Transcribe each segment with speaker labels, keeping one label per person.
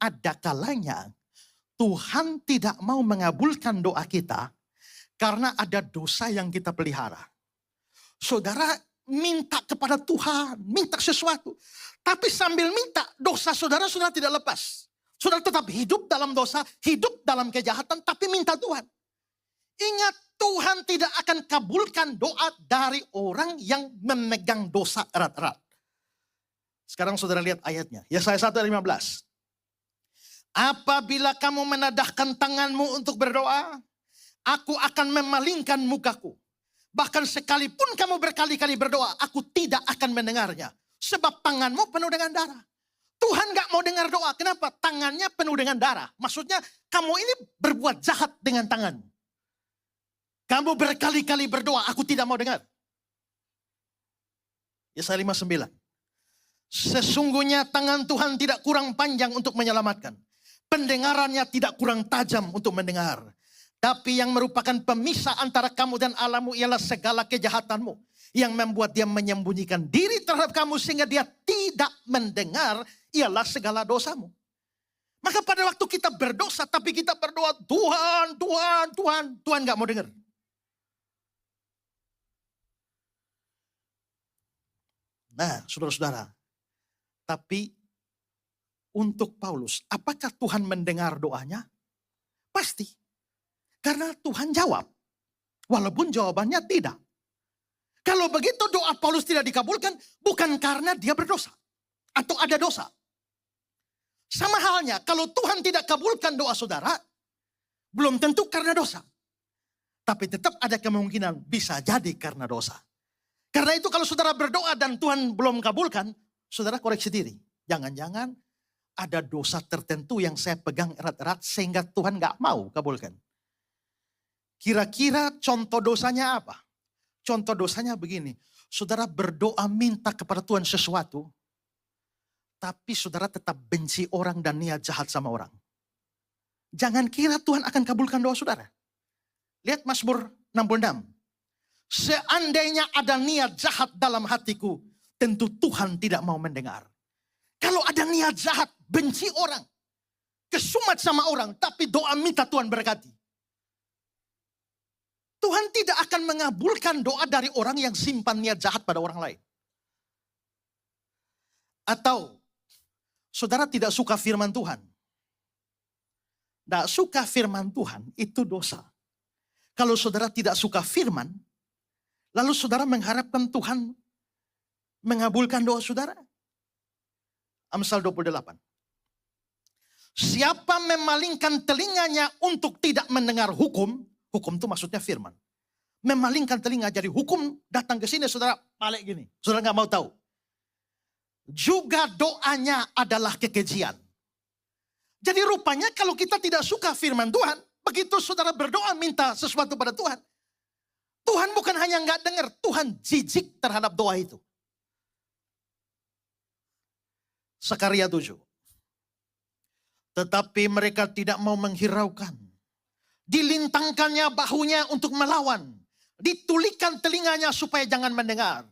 Speaker 1: ada kalanya Tuhan tidak mau mengabulkan doa kita karena ada dosa yang kita pelihara. Saudara minta kepada Tuhan, minta sesuatu. Tapi sambil minta, dosa saudara tidak lepas. Saudara tetap hidup dalam dosa, hidup dalam kejahatan, tapi minta Tuhan. Ingat, Tuhan tidak akan kabulkan doa dari orang yang memegang dosa erat-erat. Sekarang saudara lihat ayatnya. Yesaya 1 ayat 15. Apabila kamu menadahkan tanganmu untuk berdoa, aku akan memalingkan mukaku. Bahkan sekalipun kamu berkali-kali berdoa, aku tidak akan mendengarnya. Sebab tanganmu penuh dengan darah. Tuhan gak mau dengar doa. Kenapa? Tangannya penuh dengan darah. Maksudnya kamu ini berbuat jahat dengan tanganmu. Kamu berkali-kali berdoa, aku tidak mau dengar. Yesaya 59. Sesungguhnya tangan Tuhan tidak kurang panjang untuk menyelamatkan. Pendengarannya tidak kurang tajam untuk mendengar. Tapi yang merupakan pemisah antara kamu dan Allahmu ialah segala kejahatanmu. Yang membuat dia menyembunyikan diri terhadap kamu sehingga dia tidak mendengar ialah segala dosamu. Maka pada waktu kita berdosa tapi kita berdoa Tuhan gak mau dengar. Nah saudara-saudara, tapi untuk Paulus, apakah Tuhan mendengar doanya? Pasti. Karena Tuhan jawab. Walaupun jawabannya tidak. Kalau begitu doa Paulus tidak dikabulkan, bukan karena dia berdosa. Atau ada dosa. Sama halnya, kalau Tuhan tidak kabulkan doa saudara, belum tentu karena dosa. Tapi tetap ada kemungkinan bisa jadi karena dosa. Karena itu kalau saudara berdoa dan Tuhan belum kabulkan, saudara koreksi diri. Jangan-jangan ada dosa tertentu yang saya pegang erat-erat sehingga Tuhan gak mau kabulkan. Kira-kira contoh dosanya apa? Contoh dosanya begini. Saudara berdoa minta kepada Tuhan sesuatu. Tapi saudara tetap benci orang dan niat jahat sama orang. Jangan kira Tuhan akan kabulkan doa saudara. Lihat Mazmur 66. Seandainya ada niat jahat dalam hatiku, tentu Tuhan tidak mau mendengar. Kalau ada niat jahat, benci orang, kesumat sama orang, tapi doa minta Tuhan berkati. Tuhan tidak akan mengabulkan doa dari orang yang simpan niat jahat pada orang lain. Atau, saudara tidak suka firman Tuhan. Tidak suka firman Tuhan, itu dosa. Kalau saudara tidak suka firman, lalu saudara mengharapkan Tuhan mengabulkan doa saudara. Amsal 28. Siapa memalingkan telinganya untuk tidak mendengar hukum, hukum itu maksudnya firman. Memalingkan telinga jadi hukum datang ke sini saudara balik gini. Saudara gak mau tahu. Juga doanya adalah kekejian. Jadi rupanya kalau kita tidak suka firman Tuhan, begitu saudara berdoa minta sesuatu pada Tuhan, Tuhan bukan hanya gak dengar, Tuhan jijik terhadap doa itu. Sakaria 7. Tetapi mereka tidak mau menghiraukan. Dilintangkannya bahunya untuk melawan. Ditulikan telinganya supaya jangan mendengar.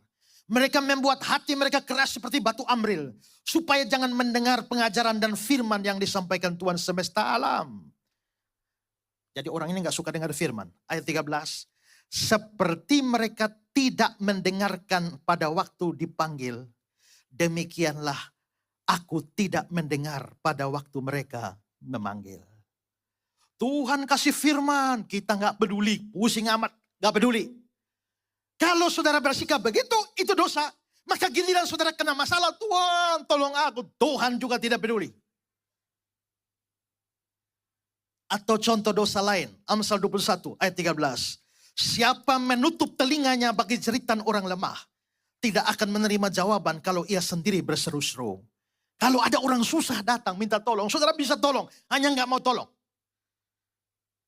Speaker 1: Mereka membuat hati mereka keras seperti batu amril. Supaya jangan mendengar pengajaran dan firman yang disampaikan Tuhan semesta alam. Jadi orang ini gak suka dengar firman. Ayat 13. Seperti mereka tidak mendengarkan pada waktu dipanggil. Demikianlah aku tidak mendengar pada waktu mereka memanggil. Tuhan kasih firman, kita gak peduli, pusing amat, gak peduli. Kalau saudara bersikap begitu, itu dosa. Maka giliran saudara kena masalah, Tuhan tolong aku. Tuhan juga tidak peduli. Atau contoh dosa lain, Amsal 21 ayat 13. Siapa menutup telinganya bagi jeritan orang lemah, tidak akan menerima jawaban kalau ia sendiri berseru-seru. Kalau ada orang susah datang minta tolong, saudara bisa tolong, hanya nggak mau tolong.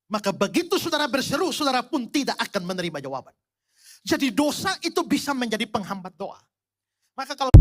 Speaker 1: Maka begitu saudara berseru, saudara pun tidak akan menerima jawaban. Jadi dosa itu bisa menjadi penghambat doa. Maka kalau